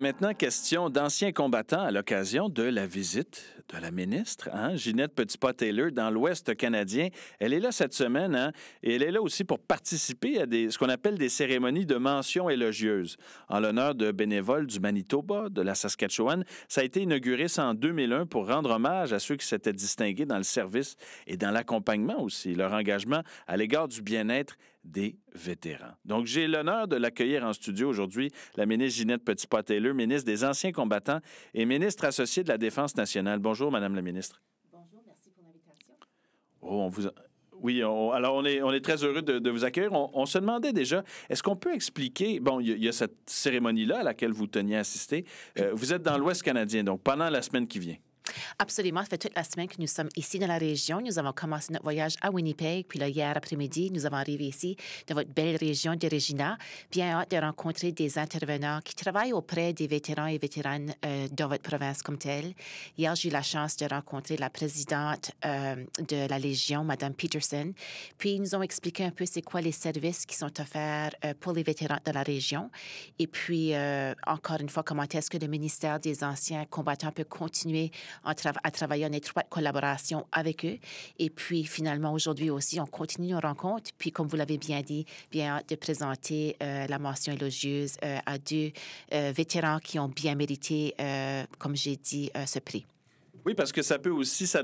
Maintenant, question d'anciens combattants à l'occasion de la visite de la ministre, Ginette Petitpas-Taylor, dans l'Ouest canadien. Elle est là cette semaine, et elle est là aussi pour participer à ce qu'on appelle des cérémonies de mention élogieuse en l'honneur de bénévoles du Manitoba, de la Saskatchewan. Ça a été inauguré en 2001 pour rendre hommage à ceux qui s'étaient distingués dans le service et dans l'accompagnement aussi, leur engagement à l'égard du bien-être des vétérans. Donc, j'ai l'honneur de l'accueillir en studio aujourd'hui, la ministre Ginette Petitpas-Taylor, ministre des Anciens combattants et ministre associée de la Défense nationale. Bonjour, Madame la ministre. Bonjour, merci pour l'invitation. Alors, on est très heureux de vous accueillir. On se demandait déjà, est-ce qu'on peut expliquer, il y a cette cérémonie-là à laquelle vous teniez à assister. Vous êtes dans l'Ouest canadien, donc pendant la semaine qui vient. Absolument. Ça fait toute la semaine que nous sommes ici dans la région. Nous avons commencé notre voyage à Winnipeg, puis là, hier après-midi, nous avons arrivé ici, dans votre belle région de Regina. Bien hâte de rencontrer des intervenants qui travaillent auprès des vétérans et vétéranes dans votre province comme telle. Hier, j'ai eu la chance de rencontrer la présidente de la Légion, Mme Peterson. Puis, ils nous ont expliqué un peu c'est quoi les services qui sont offerts pour les vétérans de la région. Et puis, encore une fois, comment est-ce que le ministère des Anciens combattants peut continuer à travailler en étroite collaboration avec eux. Et puis, finalement, aujourd'hui aussi, on continue nos rencontres. Puis, comme vous l'avez bien dit, bien hâte de présenter la mention élogieuse à deux vétérans qui ont bien mérité, comme j'ai dit, ce prix. Oui, parce que ça peut aussi, ça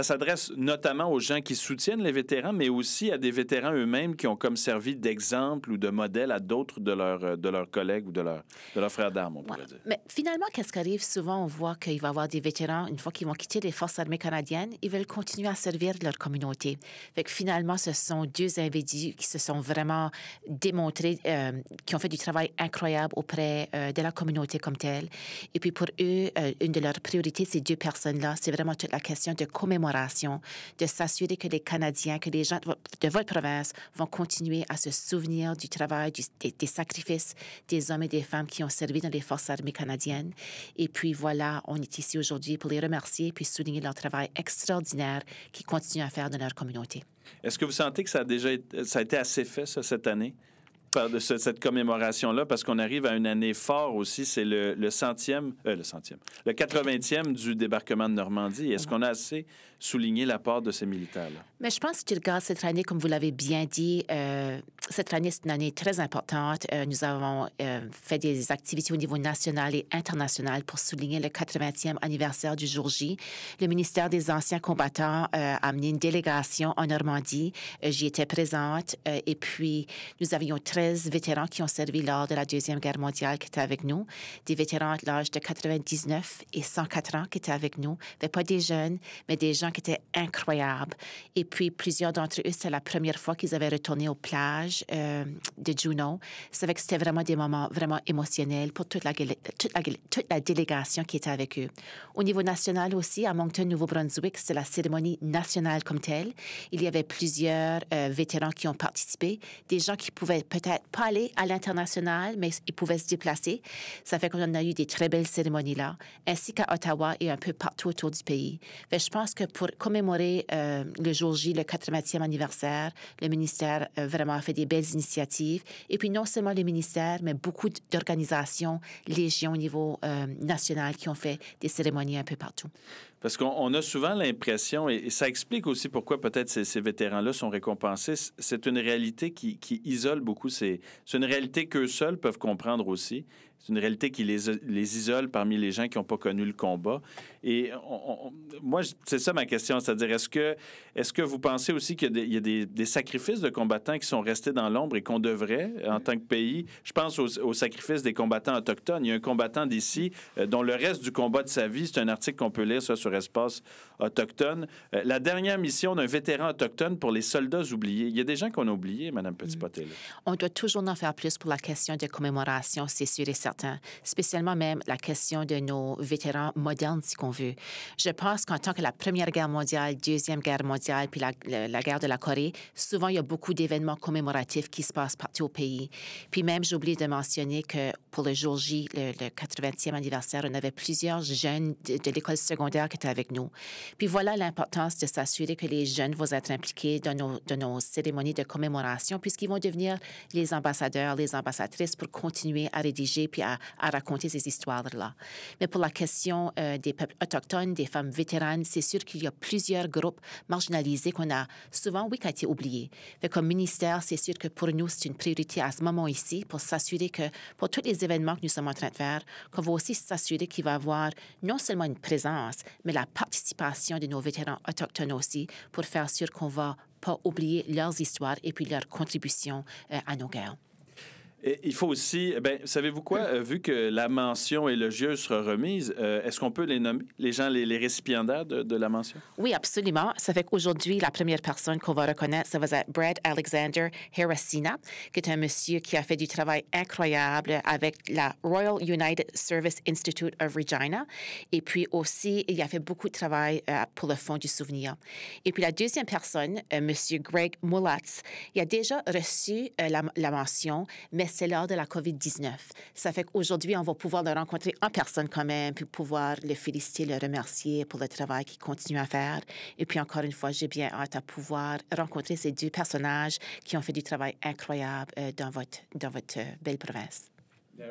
s'adresse notamment aux gens qui soutiennent les vétérans, mais aussi à des vétérans eux-mêmes qui ont comme servi d'exemple ou de modèle à d'autres de leurs collègues ou de leurs frères d'armes, on pourrait dire. Mais finalement, qu'est-ce qui arrive? Souvent, on voit qu'il va y avoir des vétérans, une fois qu'ils vont quitter les Forces armées canadiennes, ils veulent continuer à servir leur communauté. Fait que finalement, ce sont deux individus qui se sont vraiment démontrés, qui ont fait du travail incroyable auprès de la communauté comme telle. Et puis pour eux, une de leurs priorités, ces deux personnes là, c'est vraiment toute la question de commémoration, de s'assurer que les Canadiens, que les gens de votre province vont continuer à se souvenir du travail, des sacrifices des hommes et des femmes qui ont servi dans les Forces armées canadiennes. Et puis voilà, on est ici aujourd'hui pour les remercier puis souligner leur travail extraordinaire qu'ils continuent à faire dans leur communauté. Est-ce que vous sentez que ça a été assez fait, ça, cette année? De cette commémoration-là, parce qu'on arrive à une année forte aussi, c'est le 80e du débarquement de Normandie. Est-ce qu'on a assez souligné l'apport de ces militaires-là? Mais je pense que tu regardes cette année, comme vous l'avez bien dit, cette année, c'est une année très importante. Nous avons fait des activités au niveau national et international pour souligner le 80e anniversaire du jour J. Le ministère des Anciens combattants a amené une délégation en Normandie. J'y étais présente. Et puis, nous avions 13 vétérans qui ont servi lors de la Deuxième Guerre mondiale qui étaient avec nous. Des vétérans à l'âge de 99 et 104 ans qui étaient avec nous. Pas des jeunes, mais des gens qui étaient incroyables. Et puis, plusieurs d'entre eux, c'était la première fois qu'ils avaient retourné aux plages de Juneau. C'est vrai que c'était vraiment des moments vraiment émotionnels pour toute la délégation qui était avec eux. Au niveau national aussi, à Moncton, Nouveau-Brunswick, c'était la cérémonie nationale comme telle. Il y avait plusieurs vétérans qui ont participé, des gens qui pouvaient peut-être pas aller à l'international, mais ils pouvaient se déplacer. Ça fait qu'on a eu des très belles cérémonies là, ainsi qu'à Ottawa et un peu partout autour du pays. Fait, je pense que pour commémorer le jour J, le 80e anniversaire, le ministère vraiment a fait des belles initiatives. Et puis non seulement le ministère, mais beaucoup d'organisations, Légion au niveau national qui ont fait des cérémonies un peu partout. Parce qu'on a souvent l'impression, et ça explique aussi pourquoi peut-être ces vétérans-là sont récompensés, c'est une réalité qui isole beaucoup. C'est une réalité qu'eux seuls peuvent comprendre aussi. C'est une réalité qui les isole parmi les gens qui n'ont pas connu le combat. Et moi, c'est ça ma question, c'est-à-dire est-ce que vous pensez aussi qu'il y a des sacrifices de combattants qui sont restés dans l'ombre et qu'on devrait, en tant que pays, je pense aux sacrifices des combattants autochtones. Il y a un combattant d'ici dont le reste du combat de sa vie, c'est un article qu'on peut lire ça, sur Espace Autochtone. La dernière mission d'un vétéran autochtone pour les soldats oubliés. Il y a des gens qu'on a oubliés, Mme Petitpas-Taylor. On doit toujours en faire plus pour la question de commémoration, c'est sûr et certain. Spécialement même la question de nos vétérans modernes, si qu'on veut. Je pense qu'en tant que la Première Guerre mondiale, Deuxième Guerre mondiale, puis la guerre de la Corée, souvent, il y a beaucoup d'événements commémoratifs qui se passent partout au pays. Puis même, j'ai oublié de mentionner que pour le jour J, le 80e anniversaire, on avait plusieurs jeunes de l'école secondaire qui étaient avec nous. Puis voilà l'importance de s'assurer que les jeunes vont être impliqués dans nos cérémonies de commémoration, puisqu'ils vont devenir les ambassadeurs, les ambassadrices pour continuer à rédiger puis à raconter ces histoires-là. Mais pour la question des peuples autochtones, des femmes vétéranes, c'est sûr qu'il y a plusieurs groupes marginalisés qu'on a souvent, oui, qui ont été oubliés. Fait comme ministère, c'est sûr que pour nous, c'est une priorité à ce moment ici pour s'assurer que pour tous les événements que nous sommes en train de faire, qu'on va aussi s'assurer qu'il va y avoir non seulement une présence, mais la participation de nos vétérans autochtones aussi pour faire sûr qu'on ne va pas oublier leurs histoires et puis leurs contributions à nos guerres. Et il faut aussi, bien, savez-vous quoi, vu que la mention élogieuse sera remise, est-ce qu'on peut les nommer, les gens, les récipiendaires de la mention? Oui, absolument. Ça fait qu'aujourd'hui, la première personne qu'on va reconnaître, ça va être Brad Alexander Harasina, qui est un monsieur qui a fait du travail incroyable avec la Royal United Service Institute of Regina. Et puis aussi, il a fait beaucoup de travail pour le Fonds du souvenir. Et puis la deuxième personne, monsieur Greg Mulatz, il a déjà reçu la mention, mais c'est lors de la COVID-19. Ça fait qu'aujourd'hui, on va pouvoir le rencontrer en personne quand même, puis pouvoir le féliciter, le remercier pour le travail qu'il continue à faire. Et puis encore une fois, j'ai bien hâte à pouvoir rencontrer ces deux personnages qui ont fait du travail incroyable dans votre belle province.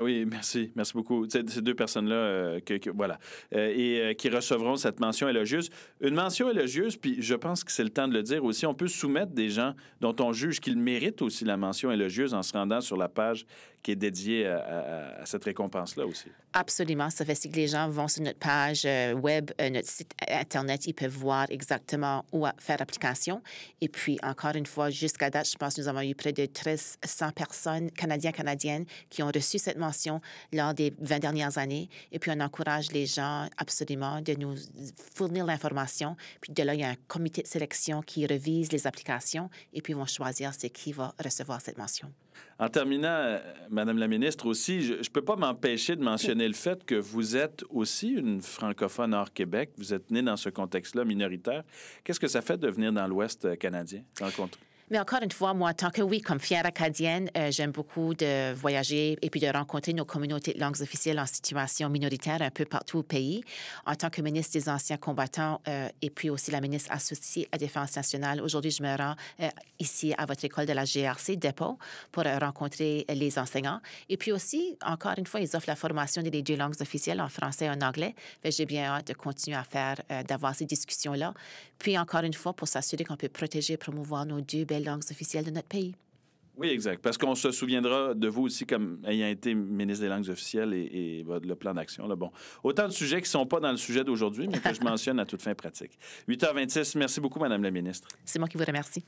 Oui, merci. Merci beaucoup. Ces deux personnes-là, voilà, qui recevront cette mention élogieuse. Une mention élogieuse, puis je pense que c'est le temps de le dire aussi, on peut soumettre des gens dont on juge qu'ils méritent aussi la mention élogieuse en se rendant sur la page qui est dédiée à cette récompense-là aussi. Absolument. Ça fait que les gens vont sur notre page web, notre site Internet, ils peuvent voir exactement où faire application. Et puis, encore une fois, jusqu'à date, je pense que nous avons eu près de 1300 personnes canadiennes qui ont reçu cette mention lors des 20 dernières années. Et puis, on encourage les gens absolument de nous fournir l'information. Puis de là, il y a un comité de sélection qui revise les applications et puis ils vont choisir c'est qui va recevoir cette mention. En terminant, Madame la ministre, aussi, je ne peux pas m'empêcher de mentionner le fait que vous êtes aussi une francophone hors Québec. Vous êtes née dans ce contexte-là minoritaire. Qu'est-ce que ça fait de venir dans l'Ouest canadien, rencontrer? Mais encore une fois, moi, tant que oui, comme fière acadienne, j'aime beaucoup de voyager et puis de rencontrer nos communautés de langues officielles en situation minoritaire un peu partout au pays. En tant que ministre des Anciens combattants et puis aussi la ministre associée à Défense nationale, aujourd'hui, je me rends ici à votre école de la GRC, Dépôt, pour rencontrer les enseignants. Et puis aussi, encore une fois, ils offrent la formation des deux langues officielles en français et en anglais. J'ai bien hâte de continuer à faire, d'avoir ces discussions-là. Puis encore une fois, pour s'assurer qu'on peut protéger et promouvoir nos deux belles langues officielles de notre pays. Oui, exact. Parce qu'on se souviendra de vous aussi comme ayant été ministre des langues officielles et le plan d'action. Là, bon, autant de sujets qui ne sont pas dans le sujet d'aujourd'hui, mais que je mentionne à toute fin pratique. 8h26, merci beaucoup, Madame la ministre. C'est moi qui vous remercie.